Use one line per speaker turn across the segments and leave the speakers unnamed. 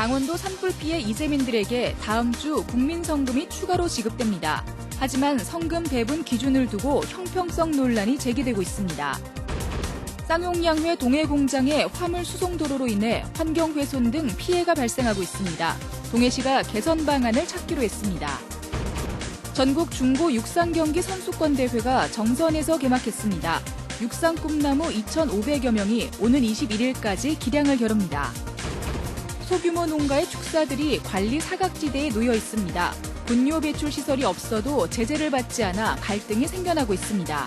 강원도 산불 피해 이재민들에게 다음 주 국민성금이 추가로 지급됩니다. 하지만 성금 배분 기준을 두고 형평성 논란이 제기되고 있습니다. 쌍용양회 동해공장의 화물 수송도로로 인해 환경훼손 등 피해가 발생하고 있습니다. 동해시가 개선 방안을 찾기로 했습니다. 전국 중고 육상경기 선수권 대회가 정선에서 개막했습니다. 육상 꿈나무 2,500여 명이 오는 21일까지 기량을 겨룹니다. 소규모 농가의 축사들이 관리 사각지대에 놓여 있습니다. 분뇨 배출 시설이 없어도 제재를 받지 않아 갈등이 생겨나고 있습니다.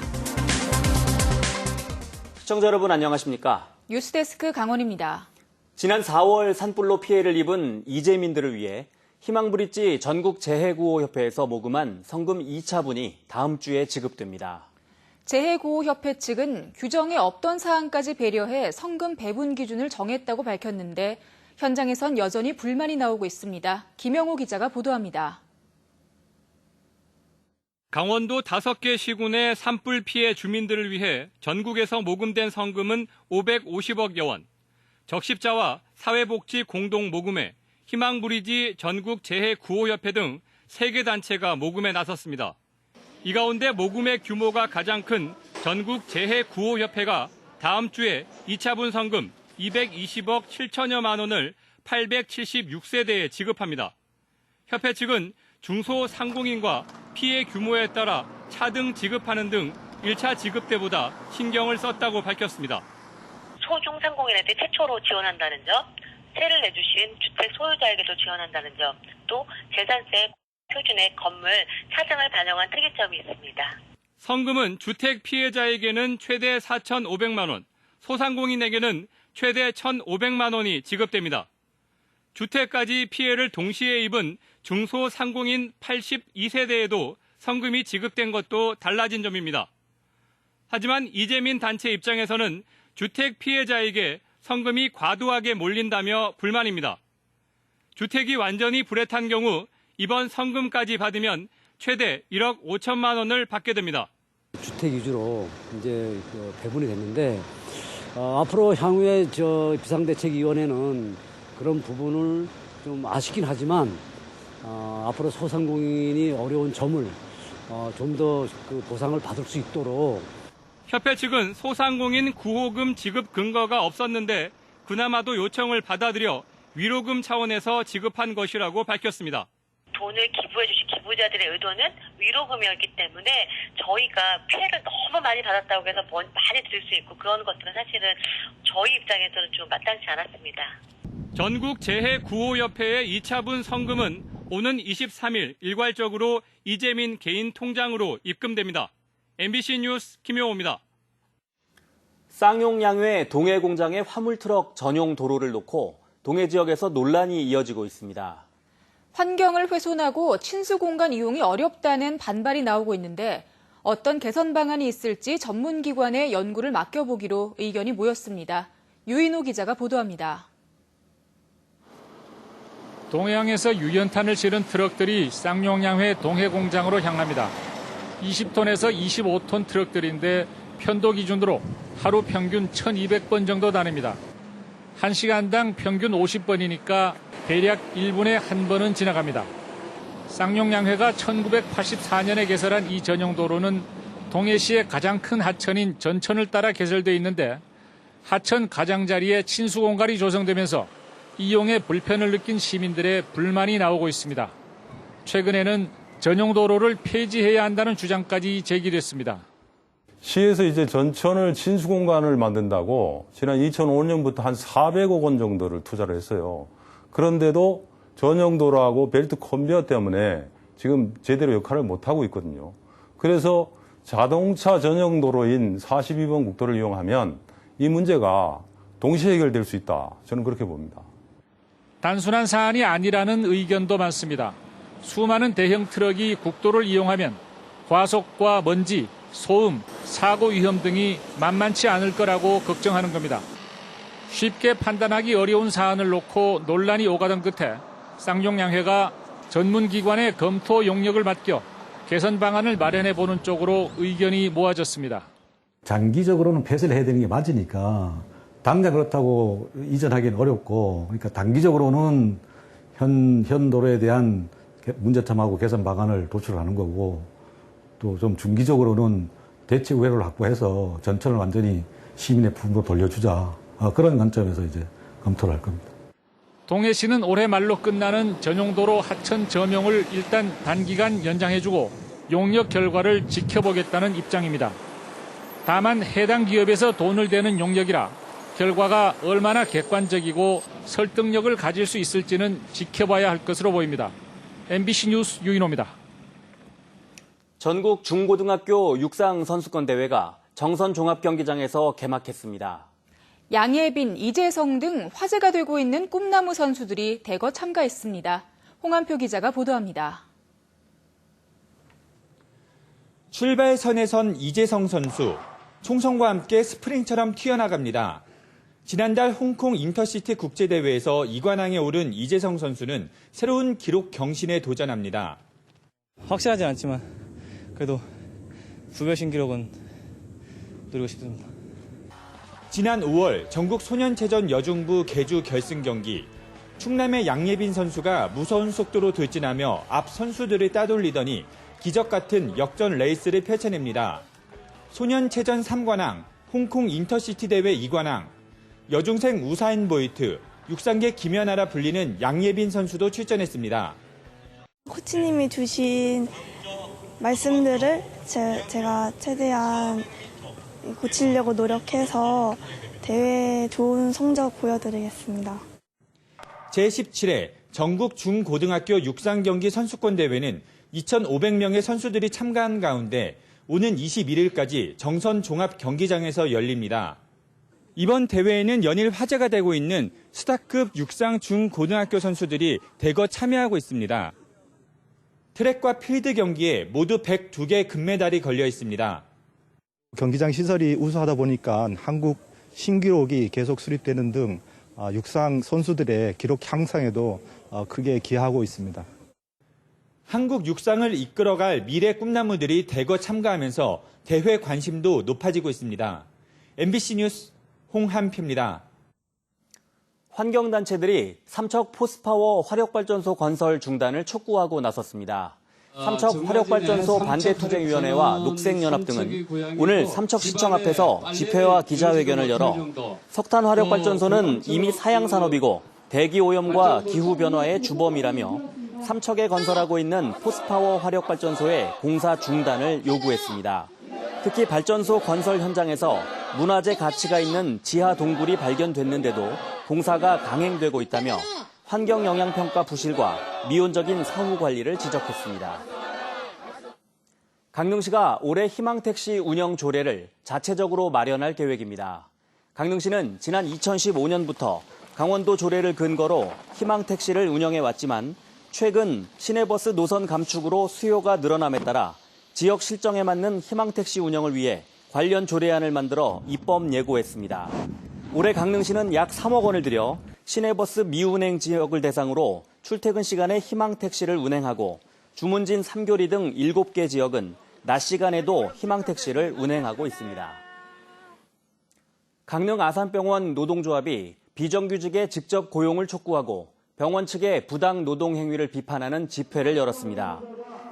시청자 여러분 안녕하십니까?
뉴스데스크 강원입니다.
지난 4월 산불로 피해를 입은 이재민들을 위해 희망브릿지 전국재해구호협회에서 모금한 성금 2차분이 다음 주에 지급됩니다.
재해구호협회 측은 규정에 없던 사항까지 배려해 성금 배분 기준을 정했다고 밝혔는데 현장에선 여전히 불만이 나오고 있습니다. 김영호 기자가 보도합니다.
강원도 5개 시군의 산불 피해 주민들을 위해 전국에서 모금된 성금은 550억여 원, 적십자와 사회복지 공동 모금회, 희망브리지 전국재해구호협회 등 3개 단체가 모금에 나섰습니다. 이 가운데 모금의 규모가 가장 큰 전국재해구호협회가 다음 주에 2차분 성금 220억 7천여만 원을 876세대에 지급합니다. 협회 측은 중소상공인과 피해 규모에 따라 차등 지급하는 등 1차 지급 때보다 신경을 썼다고 밝혔습니다.
소중상공인한테 최초로 지원한다는 점, 세를 내주신 주택 소유자에게도 지원한다는 점, 또 재산세 표준의 건물 차등을 반영한 특이점이 있습니다.
성금은 주택 피해자에게는 최대 4,500만 원, 소상공인에게는 최대 1,500만 원이 지급됩니다. 주택까지 피해를 동시에 입은 중소상공인 82세대에도 성금이 지급된 것도 달라진 점입니다. 하지만 이재민 단체 입장에서는 주택 피해자에게 성금이 과도하게 몰린다며 불만입니다. 주택이 완전히 불에 탄 경우 이번 성금까지 받으면 최대 1억 5천만 원을 받게 됩니다.
주택 위주로 이제 배분이 됐는데 앞으로 향후에 비상대책위원회는 그런 부분을 좀 아쉽긴 하지만 앞으로 소상공인이 어려운 점을 좀 더 보상을 받을 수 있도록
협회 측은 소상공인 구호금 지급 근거가 없었는데 그나마도 요청을 받아들여 위로금 차원에서 지급한 것이라고 밝혔습니다.
돈을 기부해 주신 기부자들의 의도는 위로금이었기 때문에 저희가 피해를 너무 많이 받았다고 해서 많이 드릴 수 있고 그런 것들은 사실은 저희 입장에서는 좀 마땅치 않았습니다.
전국재해구호협회의 2차분 성금은 오는 23일 일괄적으로 이재민 개인 통장으로 입금됩니다. MBC 뉴스 김용호입니다.
쌍용양회 동해공장의 화물트럭 전용 도로를 놓고 동해 지역에서 논란이 이어지고 있습니다.
환경을 훼손하고 친수공간 이용이 어렵다는 반발이 나오고 있는데 어떤 개선 방안이 있을지 전문기관에 연구를 맡겨보기로 의견이 모였습니다. 유인호 기자가 보도합니다.
동해항에서 유연탄을 실은 트럭들이 쌍용양회 동해공장으로 향합니다. 20톤에서 25톤 트럭들인데 편도 기준으로 하루 평균 1,200번 정도 다닙니다. 1시간당 평균 50번이니까 대략 1분에 1번은 지나갑니다. 쌍용양회가 1984년에 개설한 이 전용도로는 동해시의 가장 큰 하천인 전천을 따라 개설되어 있는데 하천 가장자리에 친수공간이 조성되면서 이용에 불편을 느낀 시민들의 불만이 나오고 있습니다. 최근에는 전용도로를 폐지해야 한다는 주장까지 제기됐습니다.
시에서 이제 전천을 친수공간을 만든다고 지난 2005년부터 한 400억 원 정도를 투자를 했어요. 그런데도 전용도로하고 벨트 컨베어 때문에 지금 제대로 역할을 못하고 있거든요. 그래서 자동차 전용도로인 42번 국도를 이용하면 이 문제가 동시에 해결될 수 있다. 저는 그렇게 봅니다.
단순한 사안이 아니라는 의견도 많습니다. 수많은 대형 트럭이 국도를 이용하면 과속과 먼지, 소음, 사고 위험 등이 만만치 않을 거라고 걱정하는 겁니다. 쉽게 판단하기 어려운 사안을 놓고 논란이 오가던 끝에 쌍용양회가 전문기관에 검토 용역을 맡겨 개선 방안을 마련해 보는 쪽으로 의견이 모아졌습니다.
장기적으로는 폐쇄를 해야 되는 게 맞으니까 당장 그렇다고 이전하기는 어렵고, 그러니까 단기적으로는 현 도로에 대한 문제점하고 개선 방안을 도출하는 거고, 또 좀 중기적으로는 대체 우회를 확보해서 전철을 완전히 시민의 품으로 돌려주자. 그런 관점에서 이제 검토를 할 겁니다.
동해시는 올해 말로 끝나는 전용도로 하천 점용을 일단 단기간 연장해주고 용역 결과를 지켜보겠다는 입장입니다. 다만 해당 기업에서 돈을 대는 용역이라 결과가 얼마나 객관적이고 설득력을 가질 수 있을지는 지켜봐야 할 것으로 보입니다. MBC 뉴스 유인호입니다.
전국 중고등학교 육상 선수권 대회가 정선 종합경기장에서 개막했습니다.
양예빈, 이재성 등 화제가 되고 있는 꿈나무 선수들이 대거 참가했습니다. 홍한표 기자가 보도합니다.
출발선에 선 이재성 선수, 총성과 함께 스프링처럼 튀어나갑니다. 지난달 홍콩 인터시티 국제대회에서 2관왕에 오른 이재성 선수는 새로운 기록 경신에 도전합니다.
확실하지 않지만 그래도 부별 신기록은 노리고 싶습니다.
지난 5월 전국 소년체전 여중부 계주 결승 경기, 충남의 양예빈 선수가 무서운 속도로 돌진하며 앞 선수들을 따돌리더니 기적 같은 역전 레이스를 펼쳐냅니다. 소년체전 3관왕, 홍콩 인터시티 대회 2관왕, 여중생 우사인 보이트, 육상계 김연아라 불리는 양예빈 선수도 출전했습니다.
코치님이 주신 말씀들을 제가 최대한 고치려고 노력해서 대회에 좋은 성적 보여드리겠습니다.
제17회 전국 중고등학교 육상경기 선수권 대회는 2,500명의 선수들이 참가한 가운데 오는 21일까지 정선 종합 경기장에서 열립니다. 이번 대회에는 연일 화제가 되고 있는 스타급 육상 중고등학교 선수들이 대거 참여하고 있습니다. 트랙과 필드 경기에 모두 102개 금메달이 걸려 있습니다.
경기장 시설이 우수하다 보니까 한국 신기록이 계속 수립되는 등 육상 선수들의 기록 향상에도 크게 기여하고 있습니다.
한국 육상을 이끌어갈 미래 꿈나무들이 대거 참가하면서 대회 관심도 높아지고 있습니다. MBC 뉴스 홍한표입니다.
환경단체들이 삼척 포스파워 화력발전소 건설 중단을 촉구하고 나섰습니다. 삼척 화력발전소 반대투쟁위원회와 녹색연합 등은 오늘 삼척시청 앞에서 집회와 기자회견을 열어 석탄 화력발전소는 이미 사양산업이고 대기오염과 기후변화의 주범이라며 삼척에 건설하고 있는 포스파워 화력발전소의 공사 중단을 요구했습니다. 특히 발전소 건설 현장에서 문화재 가치가 있는 지하 동굴이 발견됐는데도 공사가 강행되고 있다며 환경영향평가 부실과 미온적인 사후 관리를 지적했습니다. 강릉시가 올해 희망택시 운영 조례를 자체적으로 마련할 계획입니다. 강릉시는 지난 2015년부터 강원도 조례를 근거로 희망택시를 운영해왔지만 최근 시내버스 노선 감축으로 수요가 늘어남에 따라 지역 실정에 맞는 희망택시 운영을 위해 관련 조례안을 만들어 입법 예고했습니다. 올해 강릉시는 약 3억 원을 들여 시내버스 미운행 지역을 대상으로 출퇴근 시간에 희망택시를 운행하고 주문진 3교리 등 7개 지역은 낮 시간에도 희망택시를 운행하고 있습니다. 강릉 아산병원 노동조합이 비정규직의 직접 고용을 촉구하고 병원 측의 부당 노동 행위를 비판하는 집회를 열었습니다.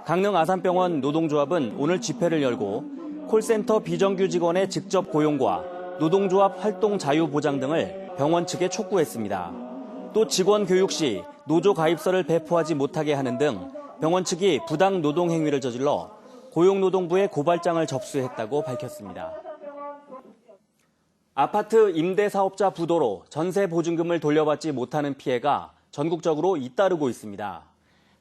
강릉 아산병원 노동조합은 오늘 집회를 열고 콜센터 비정규 직원의 직접 고용과 노동조합 활동 자유 보장 등을 병원 측에 촉구했습니다. 또 직원 교육 시 노조 가입서를 배포하지 못하게 하는 등 병원 측이 부당 노동 행위를 저질러 고용노동부에 고발장을 접수했다고 밝혔습니다. 아파트 임대사업자 부도로 전세 보증금을 돌려받지 못하는 피해가 전국적으로 잇따르고 있습니다.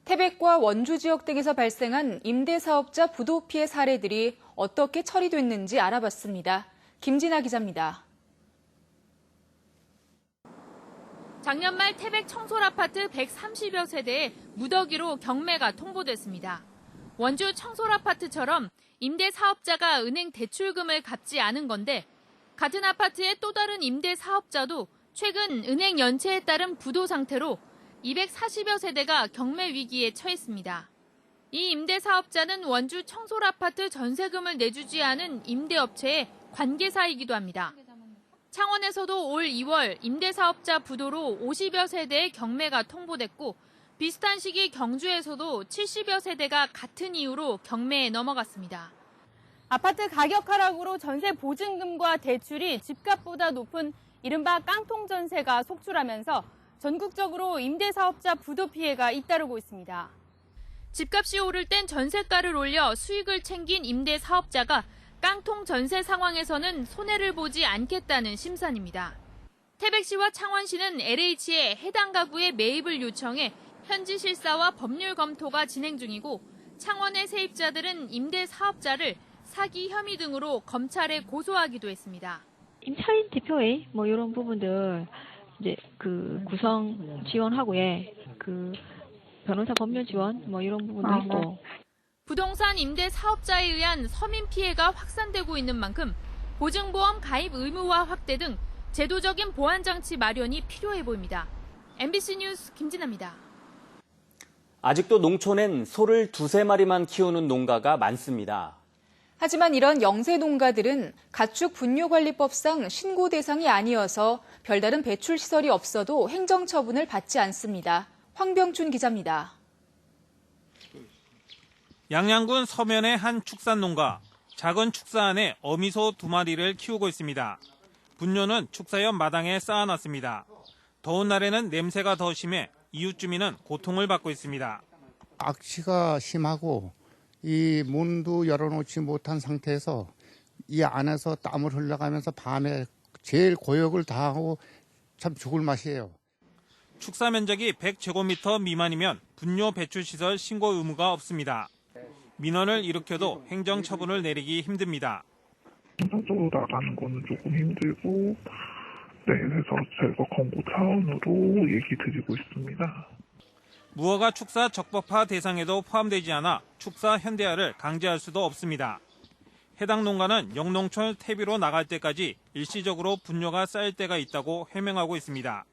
태백과 원주 지역 등에서 발생한 임대사업자 부도 피해 사례들이 어떻게 처리됐는지 알아봤습니다. 김진아 기자입니다.
작년 말 태백 청솔아파트 130여 세대에 무더기로 경매가 통보됐습니다. 원주 청솔아파트처럼 임대사업자가 은행 대출금을 갚지 않은 건데 같은 아파트의 또 다른 임대사업자도 최근 은행 연체에 따른 부도 상태로 240여 세대가 경매 위기에 처했습니다. 이 임대사업자는 원주 청솔아파트 전세금을 내주지 않은 임대업체의 관계사이기도 합니다. 창원에서도 올 2월 임대사업자 부도로 50여 세대의 경매가 통보됐고 비슷한 시기 경주에서도 70여 세대가 같은 이유로 경매에 넘어갔습니다.
아파트 가격 하락으로 전세 보증금과 대출이 집값보다 높은 이른바 깡통 전세가 속출하면서 전국적으로 임대사업자 부도 피해가 잇따르고 있습니다.
집값이 오를 땐 전세가를 올려 수익을 챙긴 임대사업자가 깡통 전세 상황에서는 손해를 보지 않겠다는 심산입니다. 태백시와 창원시는 LH에 해당 가구의 매입을 요청해 현지 실사와 법률 검토가 진행 중이고 창원의 세입자들은 임대사업자를 사기 혐의 등으로 검찰에 고소하기도 했습니다.
임차인 대표회 이런 부분들 이제 구성 지원하고에 변호사 법률 지원 이런 부분도 있고.
부동산 임대 사업자에 의한 서민 피해가 확산되고 있는 만큼 보증보험 가입 의무화 확대 등 제도적인 보완 장치 마련이 필요해 보입니다. MBC 뉴스 김진아입니다.
아직도 농촌엔 소를 2~3마리만 키우는 농가가 많습니다.
하지만 이런 영세 농가들은 가축 분뇨관리법상 신고 대상이 아니어서 별다른 배출 시설이 없어도 행정처분을 받지 않습니다. 황병춘 기자입니다.
양양군 서면의 한 축산농가. 작은 축사 안에 어미소 2마리를 키우고 있습니다. 분뇨는 축사옆 마당에 쌓아놨습니다. 더운 날에는 냄새가 더 심해 이웃 주민은 고통을 받고 있습니다.
악취가 심하고 이 문도 열어놓지 못한 상태에서 이 안에서 땀을 흘려가면서 밤에 제일 고역을 다하고 참 죽을 맛이에요.
축사 면적이 100제곱미터 미만이면 분뇨 배출시설 신고 의무가 없습니다. 민원을 일으켜도 행정처분을 내리기 힘듭니다.
행정적으로 나가는 거는 조금 힘들고, 그래서 저희가 권고 차원으로 얘기 드리고 있습니다.
무허가 축사 적법화 대상에도 포함되지 않아 축사 현대화를 강제할 수도 없습니다. 해당 농가는 영농촌 퇴비로 나갈 때까지 일시적으로 분뇨가 쌓일 때가 있다고 해명하고 있습니다.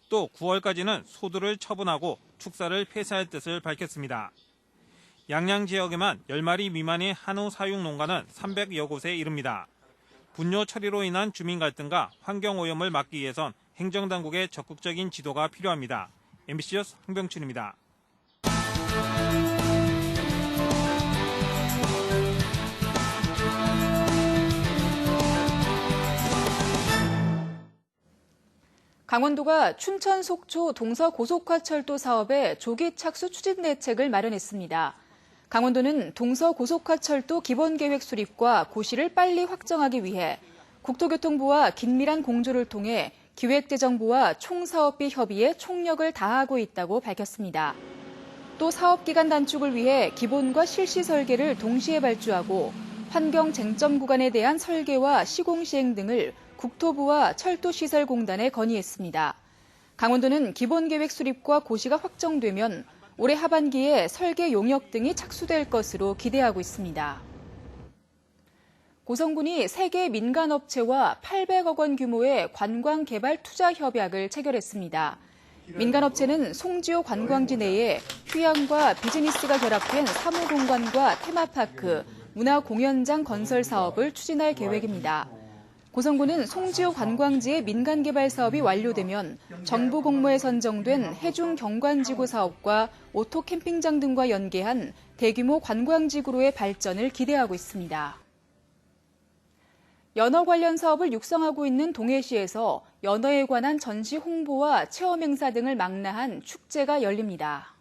또 9월까지는 소들을 처분하고 축사를 폐쇄할 뜻을 밝혔습니다. 양양 지역에만 10마리 미만의 한우 사육 농가는 300여 곳에 이릅니다. 분뇨 처리로 인한 주민 갈등과 환경오염을 막기 위해선 행정당국의 적극적인 지도가 필요합니다. MBC 뉴스 황병춘입니다.
강원도가 춘천 속초 동서고속화철도 사업에 조기 착수 추진 대책을 마련했습니다. 강원도는 동서고속화철도 기본계획 수립과 고시를 빨리 확정하기 위해 국토교통부와 긴밀한 공조를 통해 기획재정부와 총사업비 협의에 총력을 다하고 있다고 밝혔습니다. 또 사업기간 단축을 위해 기본과 실시 설계를 동시에 발주하고 환경 쟁점 구간에 대한 설계와 시공 시행 등을 국토부와 철도시설공단에 건의했습니다. 강원도는 기본계획 수립과 고시가 확정되면 올해 하반기에 설계 용역 등이 착수될 것으로 기대하고 있습니다. 고성군이 세계 민간업체와 800억 원 규모의 관광개발 투자 협약을 체결했습니다. 민간업체는 송지호 관광지 내에 휴양과 비즈니스가 결합된 사무공간과 테마파크, 문화공연장 건설 사업을 추진할 계획입니다. 고성군은 송지호 관광지의 민간개발 사업이 완료되면 정부 공모에 선정된 해중 경관지구 사업과 오토 캠핑장 등과 연계한 대규모 관광지구로의 발전을 기대하고 있습니다. 연어 관련 사업을 육성하고 있는 동해시에서 연어에 관한 전시 홍보와 체험 행사 등을 망라한 축제가 열립니다.